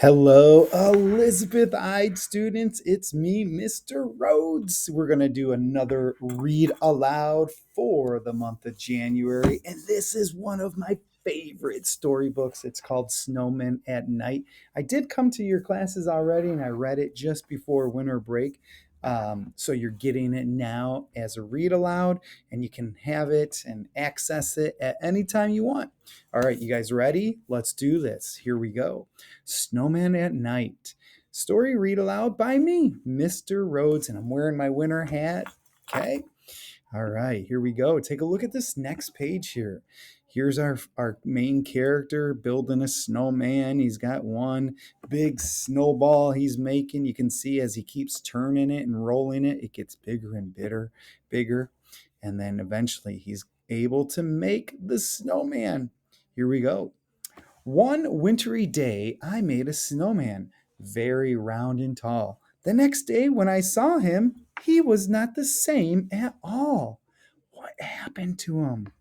Hello, Elizabeth-eyed students. It's me, Mr. Rhodes. We're going to do another read aloud for the month of January. And this is one of my favorite storybooks. It's called Snowmen at Night. I did come to your classes already and I read it just before winter break. So you're getting it now as a read aloud, and you can have it and access it at any time you want. All right, you guys ready? Let's do this. Here we go. Snowman at Night. Story read aloud by me, Mr. Rhodes, and I'm wearing my winter hat. Okay. All right, here we go. Take a look at this next page here. Here's our main character building a snowman. He's got one big snowball he's making. You can see as he keeps turning it and rolling it, it gets bigger and bigger. And then eventually he's able to make the snowman. Here we go. One wintry day, I made a snowman, very round and tall. The next day, when I saw him, he was not the same at all. What happened to him?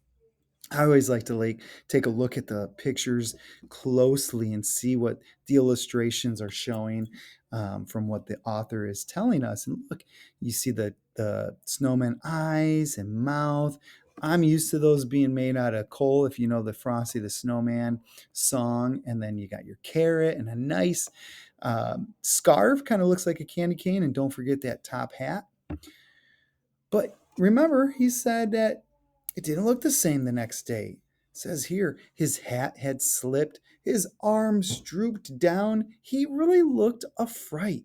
I always like to take a look at the pictures closely and see what the illustrations are showing from what the author is telling us. And look, you see the snowman eyes and mouth. I'm used to those being made out of coal, if you know the Frosty the Snowman song. And then you got your carrot and a nice scarf, kind of looks like a candy cane. And don't forget that top hat. But remember, he said that it didn't look the same the next day. It says here, his hat had slipped, his arms drooped down. He really looked a fright.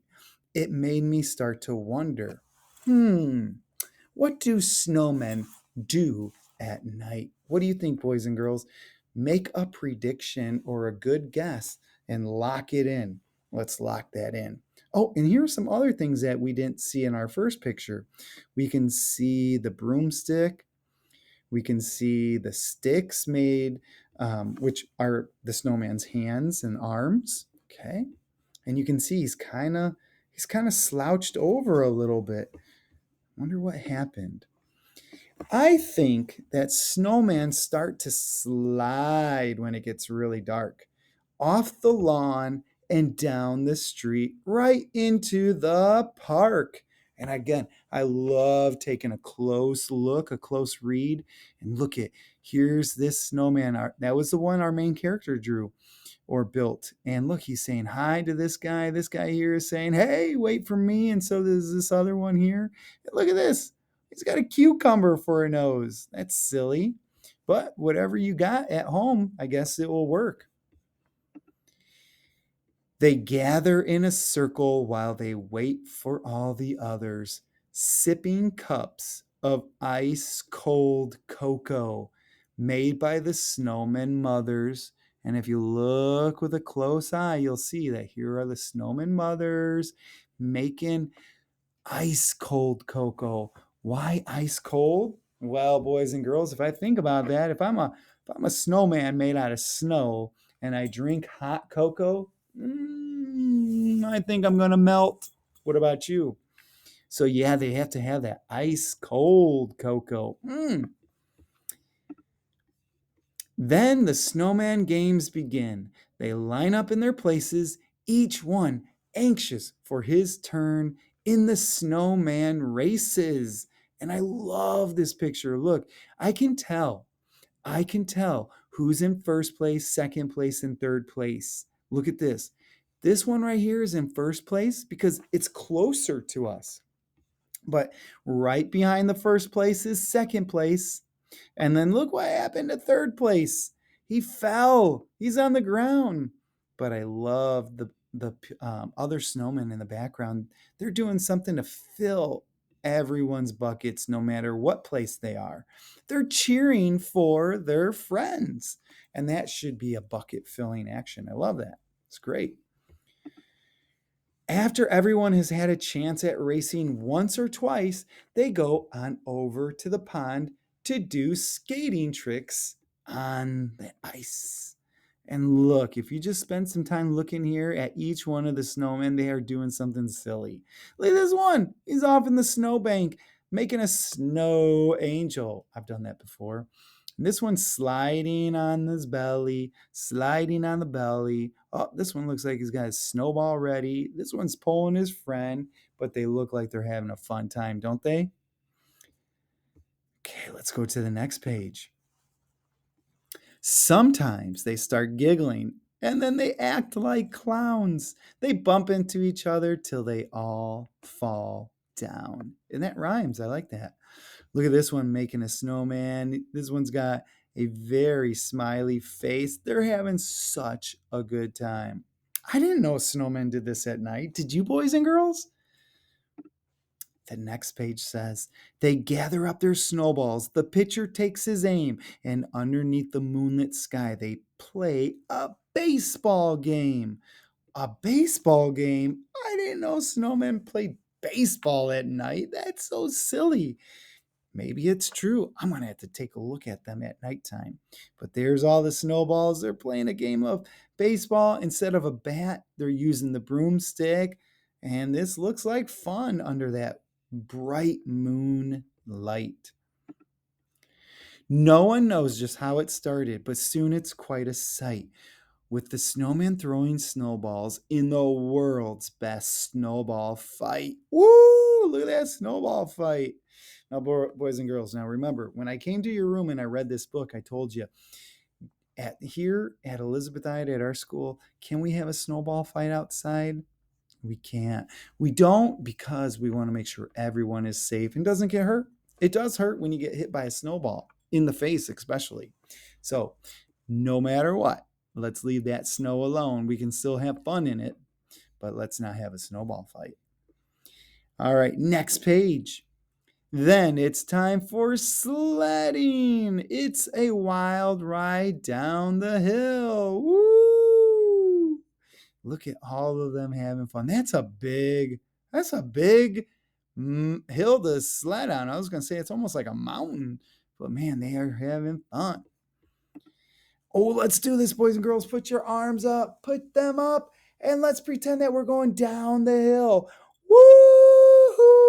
It made me start to wonder, what do snowmen do at night? What do you think, boys and girls? Make a prediction or a good guess and lock it in. Let's lock that in. Oh, and here are some other things that we didn't see in our first picture. We can see the broomstick. We can see the sticks made, which are the snowman's hands and arms. Okay, and you can see he's kind of slouched over a little bit. Wonder what happened. I think that snowmen start to slide when it gets really dark, off the lawn and down the street, right into the park. And again, I love taking a close look, a close read, and look at here's this snowman. That was the one our main character drew or built. And look, he's saying hi to this guy. This guy here is saying, hey, wait for me. And so there's this other one here. And look at this. He's got a cucumber for a nose. That's silly. But whatever you got at home, I guess it will work. They gather in a circle while they wait for all the others, sipping cups of ice cold cocoa made by the snowman mothers. And if you look with a close eye, you'll see that here are the snowman mothers making ice cold cocoa. Why ice cold? Well, boys and girls, if I think about that, if I'm a snowman made out of snow and I drink hot cocoa, I think I'm gonna melt. What about you? So yeah, they have to have that ice cold cocoa. Then the snowman games begin. They line up in their places, each one anxious for his turn in the snowman races. And I love this picture. Look, I can tell who's in first place, second place, and third place. Look at this. This one right here is in first place because it's closer to us. But right behind the first place is second place. And then look what happened to third place. He fell. He's on the ground. But I love the other snowmen in the background. They're doing something to fill everyone's buckets, no matter what place they are. They're cheering for their friends, and that should be a bucket filling action. I love that. It's great. After everyone has had a chance at racing once or twice, they go on over to the pond to do skating tricks on the ice. And look, if you just spend some time looking here at each one of the snowmen, they are doing something silly. Look at this one. He's off in the snowbank making a snow angel. I've done that before. And this one's sliding on his belly, sliding on the belly. Oh, this one looks like he's got his snowball ready. This one's pulling his friend, but they look like they're having a fun time, don't they? Okay, let's go to the next page. Sometimes they start giggling and then they act like clowns. They bump into each other till they all fall down. And that rhymes. I like that. Look at this one making a snowman. This one's got a very smiley face. They're having such a good time. I didn't know snowmen did this at night. Did you, boys and girls? The next page says, they gather up their snowballs. The pitcher takes his aim, and underneath the moonlit sky, they play a baseball game. A baseball game? I didn't know snowmen played baseball at night. That's so silly. Maybe it's true. I'm going to have to take a look at them at nighttime. But there's all the snowballs. They're playing a game of baseball. Instead of a bat, they're using the broomstick. And this looks like fun under that bright moonlight. No one knows just how it started, but soon it's quite a sight. With the snowman throwing snowballs in the world's best snowball fight. Woo! Look at that snowball fight. Now, boys and girls, now remember, when I came to your room and I read this book, I told you, here at Elizabethite at our school, can we have a snowball fight outside? We can't. We don't because we want to make sure everyone is safe and doesn't get hurt. It does hurt when you get hit by a snowball, in the face especially. So, no matter what, let's leave that snow alone. We can still have fun in it, but let's not have a snowball fight. All right, next page. Then it's time for sledding. It's a wild ride down the hill. Woo! Look at all of them having fun. That's a big hill to sled on. I was going to say it's almost like a mountain, but man, they are having fun. Oh, let's do this, boys and girls. Put your arms up, put them up, and let's pretend that we're going down the hill. Woo-hoo!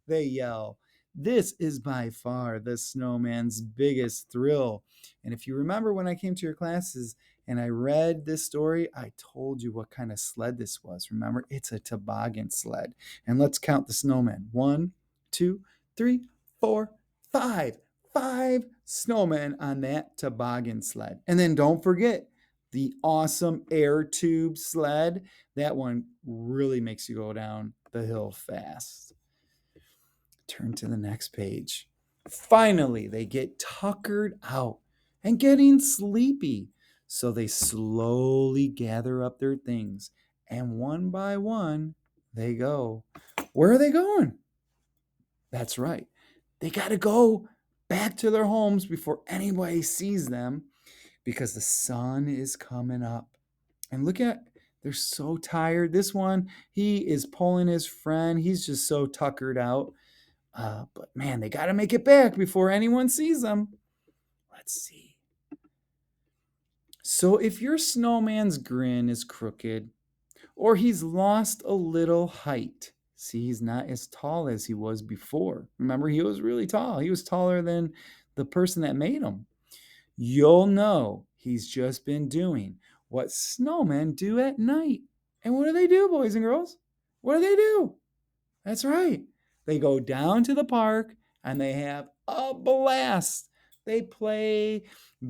They yell. This is by far the snowman's biggest thrill. And if you remember when I came to your classes and I read this story, I told you what kind of sled this was. Remember, it's a toboggan sled. And let's count the snowmen. 1, 2, 3, 4, 5. 5 snowmen on that toboggan sled. And then don't forget the awesome air tube sled. That one really makes you go down the hill fast. Turn to the next page. Finally, they get tuckered out and getting sleepy. So they slowly gather up their things. And one by one, they go. Where are they going? That's right. They got to go back to their homes before anybody sees them because the sun is coming up. And look at, they're so tired. This one, he is pulling his friend. He's just so tuckered out. But man, they got to make it back before anyone sees them. Let's see. So if your snowman's grin is crooked or he's lost a little height, see, he's not as tall as he was before. Remember, he was really tall. He was taller than the person that made him. You'll know he's just been doing what snowmen do at night. And what do, boys and girls? What do? That's right. They go down to the park and they have a blast. They play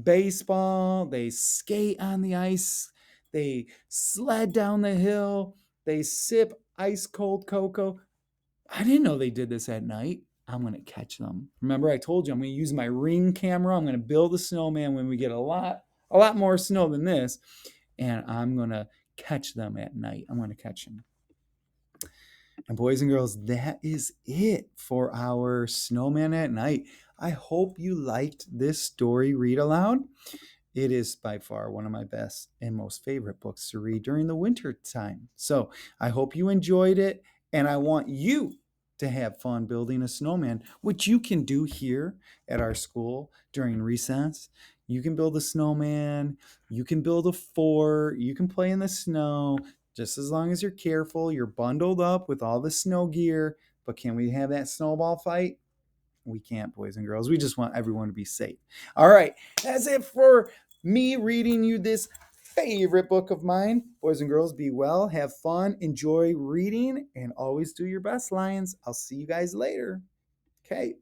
baseball, they skate on the ice, they sled down the hill, they sip ice cold cocoa. I didn't know they did this at night. I'm going to catch them. Remember, I told you I'm going to use my ring camera. I'm going to build a snowman when we get a lot more snow than this, and I'm going to catch them at night. I'm going to catch them. And boys and girls, that is it for our Snowman at Night. I hope you liked this story read aloud. It is by far one of my best and most favorite books to read during the winter time. So I hope you enjoyed it, and I want you to have fun building a snowman, which you can do here at our school during recess. You can build a snowman, you can build a fort, you can play in the snow, just as long as you're careful, you're bundled up with all the snow gear. But can we have that snowball fight? We can't, boys and girls. We just want everyone to be safe. All right, that's it for me reading you this favorite book of mine. Boys and girls, be well, have fun, enjoy reading, and always do your best, Lions. I'll see you guys later. Okay,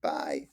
bye.